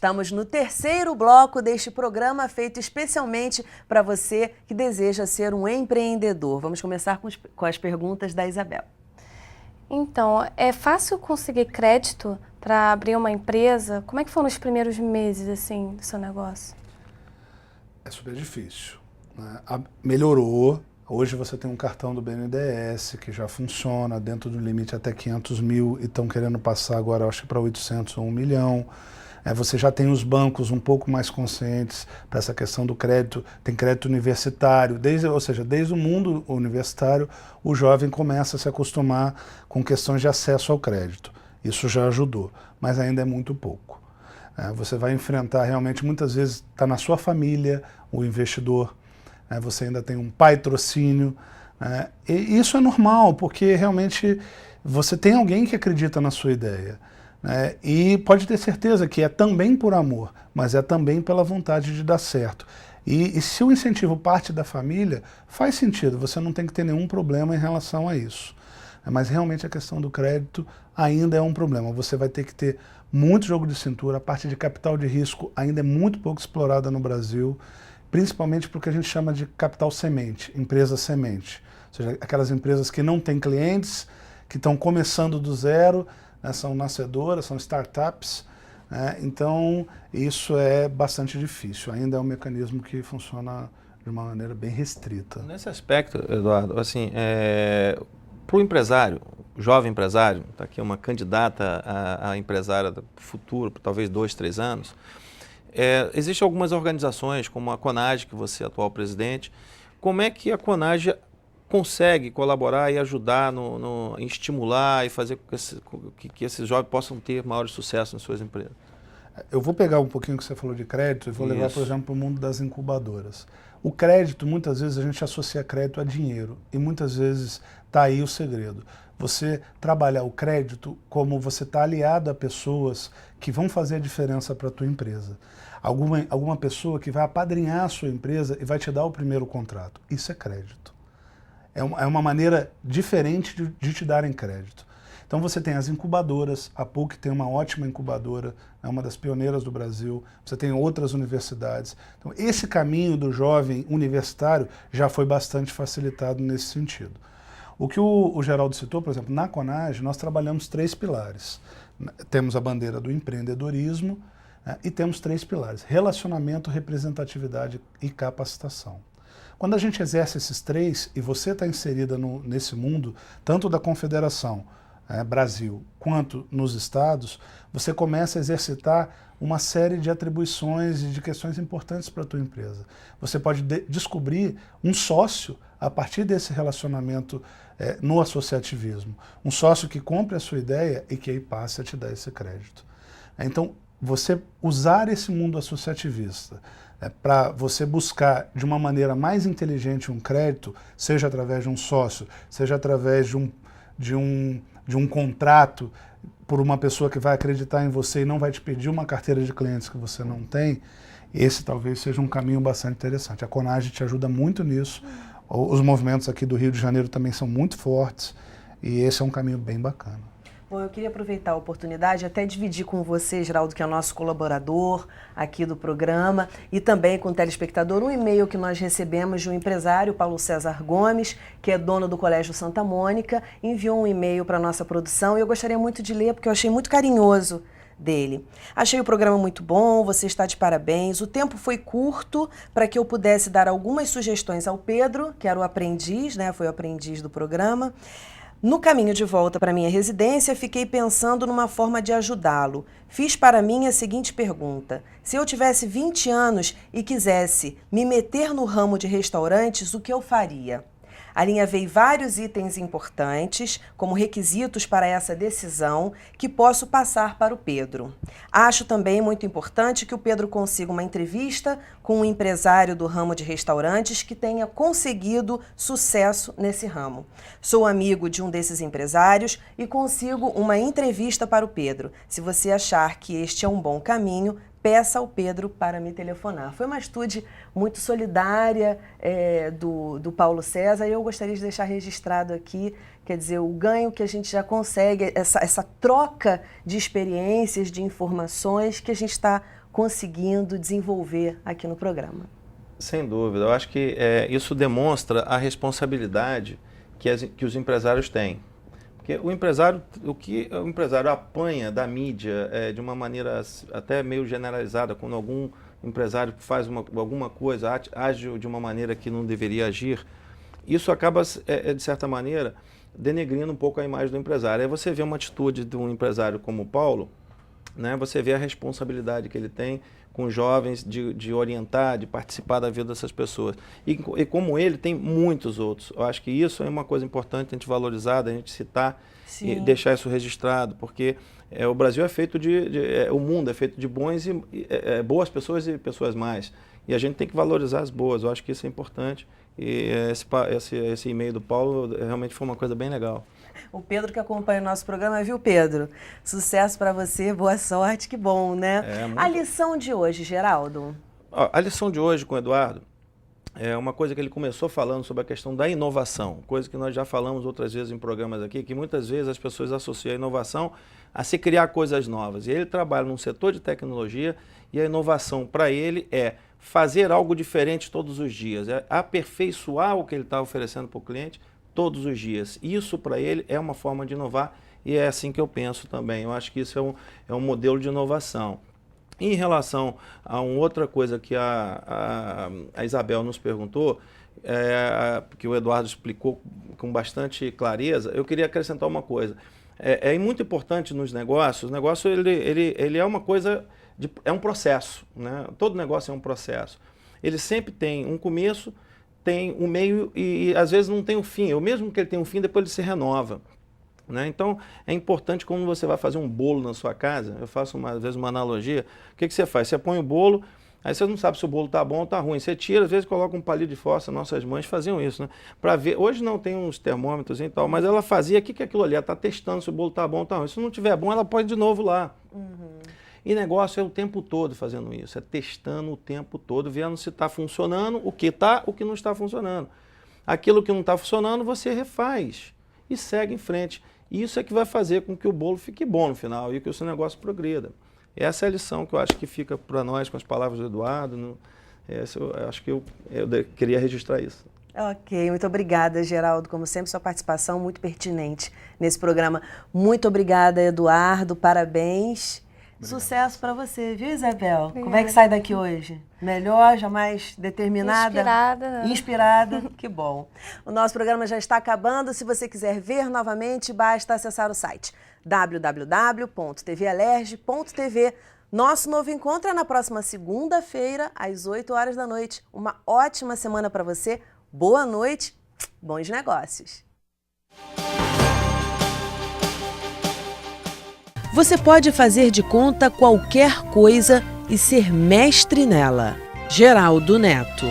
Estamos no terceiro bloco deste programa feito especialmente para você que deseja ser um empreendedor. Vamos começar com as perguntas da Isabel. Então, é fácil conseguir crédito para abrir uma empresa? Como é que foram os primeiros meses assim, do seu negócio? É super difícil, né? Melhorou. Hoje você tem um cartão do BNDES que já funciona dentro do limite até 500 mil e estão querendo passar agora, acho que para 800 ou 1 milhão. Você já tem os bancos um pouco mais conscientes para essa questão do crédito, tem crédito universitário, ou seja, desde o mundo universitário o jovem começa a se acostumar com questões de acesso ao crédito. Isso já ajudou, mas ainda é muito pouco. Você vai enfrentar realmente, muitas vezes está na sua família o investidor, você ainda tem um patrocínio, e isso é normal, porque realmente você tem alguém que acredita na sua ideia. E pode ter certeza que é também por amor, mas é também pela vontade de dar certo. E se o incentivo parte da família, faz sentido, você não tem que ter nenhum problema em relação a isso. Mas realmente a questão do crédito ainda é um problema. Você vai ter que ter muito jogo de cintura, a parte de capital de risco ainda é muito pouco explorada no Brasil, principalmente porque a gente chama de capital semente, empresa semente. Ou seja, aquelas empresas que não têm clientes, que estão começando do zero, são nascedoras, são startups, então isso é bastante difícil, ainda é um mecanismo que funciona de uma maneira bem restrita. Nesse aspecto, Eduardo, assim, para o empresário, jovem empresário, está aqui uma candidata a empresária do futuro, por talvez 2, 3 anos, existem algumas organizações, como a CONAGE, que você é atual presidente. Como é que a CONAGE consegue colaborar e ajudar em estimular e fazer com que esses jovens possam ter maior sucesso nas suas empresas? Eu vou pegar um pouquinho que você falou de crédito e vou levar, por exemplo, para o mundo das incubadoras. O crédito, muitas vezes a gente associa crédito a dinheiro e muitas vezes está aí o segredo. Você trabalhar o crédito como você está aliado a pessoas que vão fazer a diferença para a tua empresa. Alguma pessoa que vai apadrinhar a sua empresa e vai te dar o primeiro contrato. Isso é crédito. É uma maneira diferente de te darem crédito. Então você tem as incubadoras, a PUC tem uma ótima incubadora, é uma das pioneiras do Brasil, você tem outras universidades. Então esse caminho do jovem universitário já foi bastante facilitado nesse sentido. O que o Geraldo citou, por exemplo, na CONAGE nós trabalhamos 3 pilares. Temos a bandeira do empreendedorismo e temos 3 pilares: relacionamento, representatividade e capacitação. Quando a gente exerce esses 3 e você está inserida nesse mundo, tanto da Confederação Brasil quanto nos estados, você começa a exercitar uma série de atribuições e de questões importantes para a tua empresa. Você pode descobrir um sócio a partir desse relacionamento no associativismo. Um sócio que compre a sua ideia e que aí passe a te dar esse crédito. Então, você usar esse mundo associativista para você buscar de uma maneira mais inteligente um crédito, seja através de um sócio, seja através de um contrato por uma pessoa que vai acreditar em você e não vai te pedir uma carteira de clientes que você não tem, esse talvez seja um caminho bastante interessante. A CONAGE te ajuda muito nisso, os movimentos aqui do Rio de Janeiro também são muito fortes e esse é um caminho bem bacana. Bom, eu queria aproveitar a oportunidade e até dividir com você, Geraldo, que é o nosso colaborador aqui do programa, e também com o telespectador, um e-mail que nós recebemos de um empresário, Paulo César Gomes, que é dono do Colégio Santa Mônica, enviou um e-mail para a nossa produção e eu gostaria muito de ler porque eu achei muito carinhoso dele. Achei o programa muito bom, você está de parabéns. O tempo foi curto para que eu pudesse dar algumas sugestões ao Pedro, que era o aprendiz, foi o aprendiz do programa. No caminho de volta para minha residência, fiquei pensando numa forma de ajudá-lo. Fiz para mim a seguinte pergunta: se eu tivesse 20 anos e quisesse me meter no ramo de restaurantes, o que eu faria? Alinhavei vários itens importantes como requisitos para essa decisão que posso passar para o Pedro. Acho também muito importante que o Pedro consiga uma entrevista com um empresário do ramo de restaurantes que tenha conseguido sucesso nesse ramo. Sou amigo de um desses empresários e consigo uma entrevista para o Pedro. Se você achar que este é um bom caminho, peça ao Pedro para me telefonar. Foi uma atitude muito solidária do Paulo César e eu gostaria de deixar registrado aqui, quer dizer, o ganho que a gente já consegue, essa troca de experiências, de informações que a gente está conseguindo desenvolver aqui no programa. Sem dúvida. Eu acho que isso demonstra a responsabilidade que os empresários têm. Porque o que o empresário apanha da mídia de uma maneira até meio generalizada, quando algum empresário faz alguma coisa, age de uma maneira que não deveria agir, isso acaba, de certa maneira, denegrindo um pouco a imagem do empresário. Aí você vê uma atitude de um empresário como o Paulo, né, você vê a responsabilidade que ele tem com jovens de orientar, de participar da vida dessas pessoas. E como ele, tem muitos outros. Eu acho que isso é uma coisa importante a gente valorizar, a gente citar e deixar isso registrado, porque o Brasil é feito o mundo é feito de boas pessoas e pessoas más. E a gente tem que valorizar as boas. Eu acho que isso é importante. E esse e-mail do Paulo realmente foi uma coisa bem legal. O Pedro que acompanha o nosso programa, viu, Pedro? Sucesso para você, boa sorte, que bom, né? A lição de hoje, Geraldo? A lição de hoje com o Eduardo é uma coisa que ele começou falando sobre a questão da inovação, coisa que nós já falamos outras vezes em programas aqui, que muitas vezes as pessoas associam a inovação a se criar coisas novas. E ele trabalha num setor de tecnologia e a inovação para ele é fazer algo diferente todos os dias, é aperfeiçoar o que ele está oferecendo para o cliente todos os dias. Isso para ele é uma forma de inovar e é assim que eu penso também. Eu acho que isso é um modelo de inovação. Em relação a uma outra coisa que a Isabel nos perguntou, que o Eduardo explicou com bastante clareza, eu queria acrescentar uma coisa. É muito importante nos negócios. O negócio ele é uma coisa, é um processo, né? Todo negócio é um processo. Ele sempre tem um começo, tem um meio e às vezes não tem um fim. Ou mesmo que ele tenha um fim, depois ele se renova. Né? Então, é importante quando você vai fazer um bolo na sua casa, eu faço às vezes uma analogia, o que você faz? Você põe o bolo, aí você não sabe se o bolo está bom ou está ruim. Você tira, às vezes coloca um palito de fósforo, nossas mães faziam isso, né? Para ver, hoje não tem uns termômetros e tal, mas ela fazia, o que é aquilo ali? Ela está testando se o bolo está bom ou está ruim. Se não estiver bom, ela põe de novo lá. E negócio é o tempo todo fazendo isso, é testando o tempo todo, vendo se está funcionando, o que não está funcionando. Aquilo que não está funcionando, você refaz e segue em frente. Isso é que vai fazer com que o bolo fique bom no final e que o seu negócio progrida. Essa é a lição que eu acho que fica para nós com as palavras do Eduardo. Eu acho que eu queria registrar isso. Ok, muito obrigada, Geraldo. Como sempre, sua participação muito pertinente nesse programa. Muito obrigada, Eduardo. Parabéns. Obrigado. Sucesso para você, viu, Isabel? Obrigada. Como é que sai daqui hoje? Melhor, já mais determinada? Inspirada. Inspirada, que bom. O nosso programa já está acabando. Se você quiser ver novamente, basta acessar o site www.tvalerj.tv. Nosso novo encontro é na próxima segunda-feira, às 8 horas da noite. Uma ótima semana para você. Boa noite, bons negócios. Você pode fazer de conta qualquer coisa e ser mestre nela. Geraldo Neto.